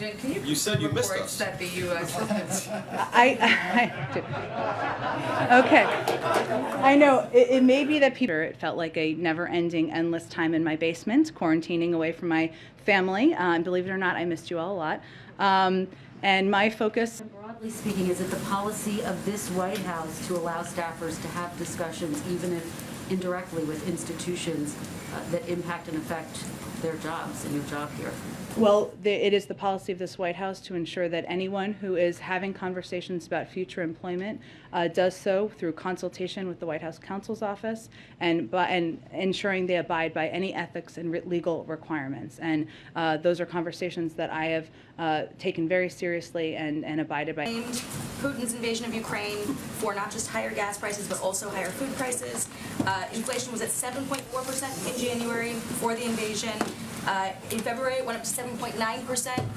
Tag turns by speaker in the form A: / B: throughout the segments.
A: Washington, can
B: You said you missed
A: reports
B: us.
A: that the U.S.
C: Okay. I know it may be that people. It felt like a never-ending, endless time in my basement, quarantining away from my family. Believe it or not, I missed you all a lot. And my focus.
D: Broadly speaking, is it the policy of this White House to allow staffers to have discussions, even if indirectly, with institutions that impact and affect their jobs and your job here?
C: Well, it is the policy of this White House to ensure that anyone who is having conversations about future employment does so through consultation with the White House counsel's office and ensuring they abide by any ethics and legal requirements. And those are conversations that I have taken very seriously and abided by.
E: Putin's invasion of Ukraine for not just higher gas prices but also higher food prices. Inflation was at 7.4% in January before the invasion. In February, it went up to 7.9%.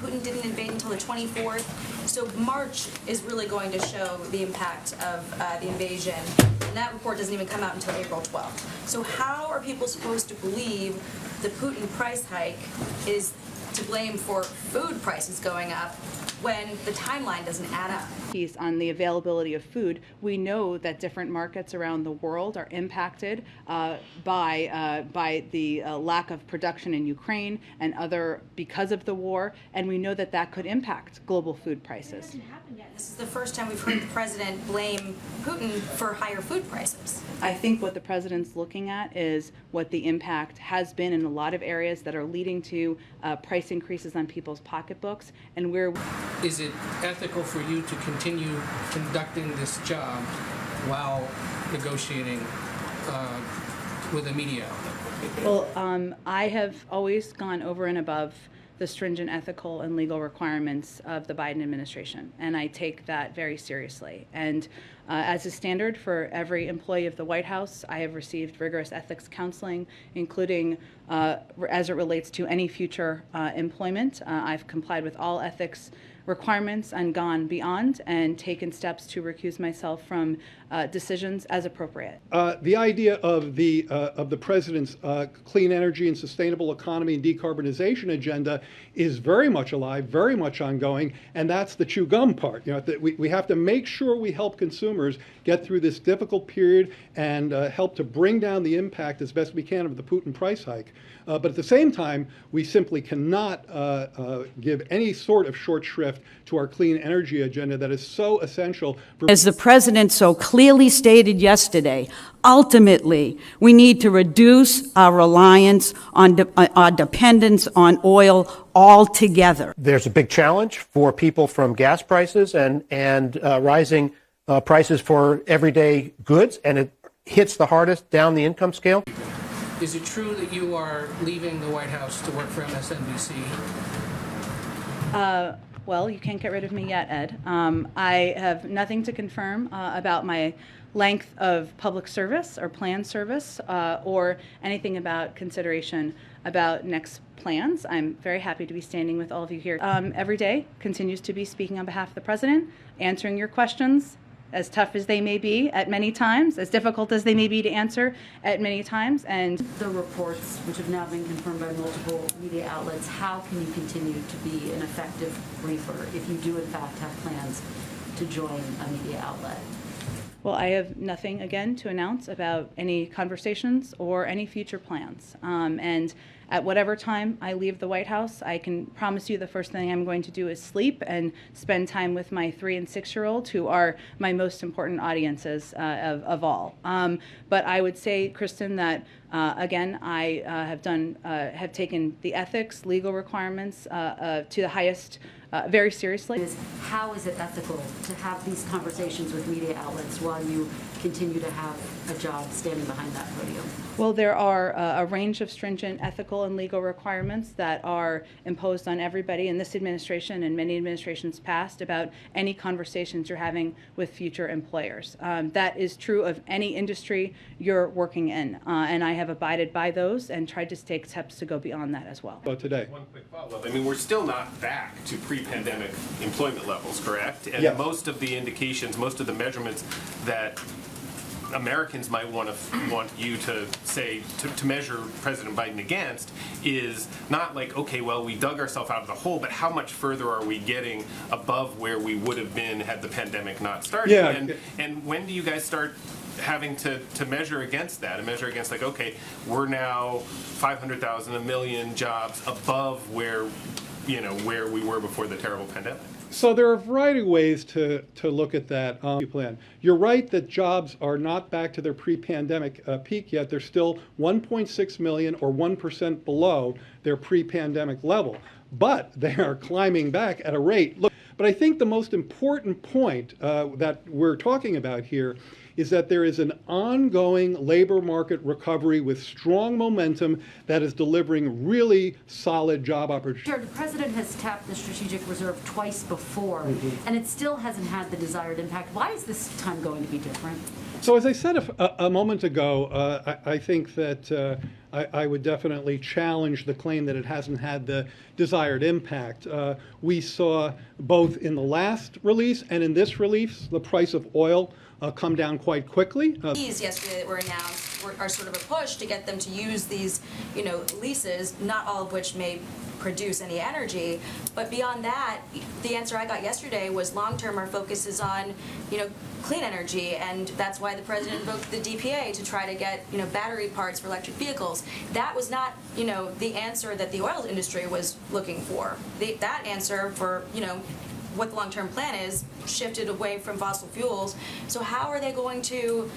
E: Putin didn't invade until the 24th. So March is really going to show the impact of the invasion. And that report doesn't even come out until April 12th. So how are people supposed to believe the Putin price hike is to blame for food prices going up when the timeline doesn't add up?
C: Piece on the availability of food, we know that different markets around the world are impacted by the lack of production in Ukraine and because of the war, and we know that that could impact global food prices.
E: It hasn't happened yet. This is the first time we've heard the president blame Putin for higher food prices.
C: I think what the president's looking at is what the impact has been in a lot of areas that are leading to price increases on people's pocketbooks, and where.
F: Is it ethical for you to continue conducting this job while negotiating with a media outlet?
C: Well, I have always gone over and above the stringent ethical and legal requirements of the Biden administration, and I take that very seriously. And as a standard for every employee of the White House, I have received rigorous ethics counseling, including as it relates to any future employment. I've complied with all ethics requirements and gone beyond and taken steps to recuse myself from decisions as appropriate.
G: The idea of the president's clean energy and sustainable economy and decarbonization agenda is very much alive, very much ongoing, and that's the chew gum part. You know, that we have to make sure we help consumers get through this difficult period and help to bring down the impact as best we can of the Putin price hike. But at the same time, we simply cannot give any sort of short shrift to our clean energy agenda that is so essential.
H: As the president so clearly stated yesterday, ultimately, we need to reduce our reliance on our dependence on oil altogether.
I: There's a big challenge for people from gas prices and rising prices for everyday goods, and it hits the hardest down the income scale.
F: Is it true that you are leaving the White House to work for MSNBC?
C: Well, you can't get rid of me yet, Ed. I have nothing to confirm about my length of public service or planned service or anything about consideration about next plans. I'm very happy to be standing with all of you here. Every day continues to be speaking on behalf of the president, answering your questions, as tough as they may be at many times, as difficult as they may be to answer at many times. And
D: the reports, which have now been confirmed by multiple media outlets, how can you continue to be an effective briefer if you do in fact have plans to join a media outlet?
C: Well, I have nothing, again, to announce about any conversations or any future plans. And at whatever time I leave the White House, I can promise you the first thing I'm going to do is sleep and spend time with my 3- and 6-year-olds, who are my most important audiences of all. But I would say, Kristen, that again, I have taken the ethics, legal requirements to the highest, very seriously.
D: How is it ethical to have these conversations with media outlets while you continue to have a job standing behind that podium?
C: Well, there are a range of stringent ethical and legal requirements that are imposed on everybody in this administration and many administrations past about any conversations you're having with future employers. That is true of any industry you're working in, and I have abided by those and tried to take steps to go beyond that as well.
G: Today.
B: One quick follow-up. I mean, we're still not back to pre-pandemic employment levels, correct? And
G: Yes.
B: most of the indications, most of the measurements that Americans might want you to say to measure President Biden against is not like, okay, well, we dug ourselves out of the hole, but how much further are we getting above where we would have been had the pandemic not started?
G: Yeah.
B: And when do you guys start having to measure against that and measure against like, okay, we're now 500,000, 1 million jobs above where we were before the terrible pandemic?
G: So there are a variety of ways to look at that plan. You're right that jobs are not back to their pre-pandemic peak yet. They're still 1.6 million or 1% below their pre-pandemic level, but they are climbing back at a rate. Look, but I think the most important point that we're talking about here is that there is an ongoing labor market recovery with strong momentum that is delivering really solid job opportunities.
D: The president has tapped the strategic reserve twice before, and it still hasn't had the desired impact. Why is this time going to be different?
G: So as I said a moment ago, I think that I would definitely challenge the claim that it hasn't had the desired impact. We saw both in the last release and in this release the price of oil come down quite quickly.
E: These yesterday that were announced are sort of a push to get them to use these, leases, not all of which may produce any energy. But beyond that, the answer I got yesterday was long-term our focus is on, clean energy, and that's why the president invoked the DPA to try to get, battery parts for electric vehicles. That was not, the answer that the oil industry was looking for. That answer for, what the long-term plan is shifted away from fossil fuels. So how are they going to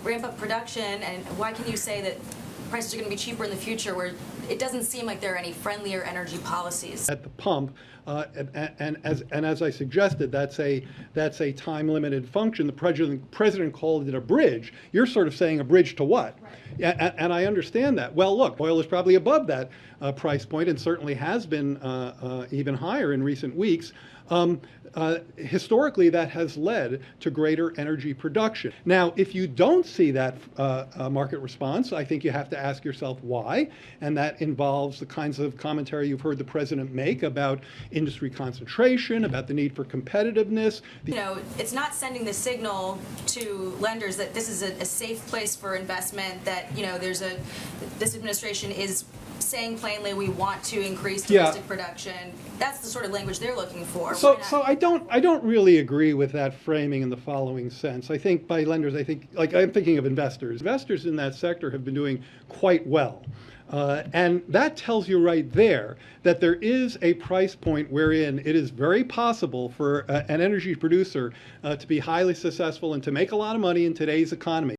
E: ramp up production, and why can you say that prices are going to be cheaper in the future where it doesn't seem like there are any friendlier energy policies?
G: At the pump, and as I suggested, that's a time-limited function. The president called it a bridge. You're sort of saying a bridge to what? Right. And I understand that. Well, look, oil is probably above that price point and certainly has been even higher in recent weeks. Historically, that has led to greater energy production. Now, if you don't see that market response, I think you have to ask yourself why, and that involves the kinds of commentary you've heard the president make about industry concentration, about the need for competitiveness.
E: It's not sending the signal to lenders that this is a safe place for investment, that, this administration is saying plainly we want to increase domestic production. That's the sort of language they're looking for.
G: So I don't really agree with that framing in the following sense. I think by lenders, I'm thinking of investors. Investors in that sector have been doing quite well. And that tells you right there that there is a price point wherein it is very possible for an energy producer to be highly successful and to make a lot of money in today's economy.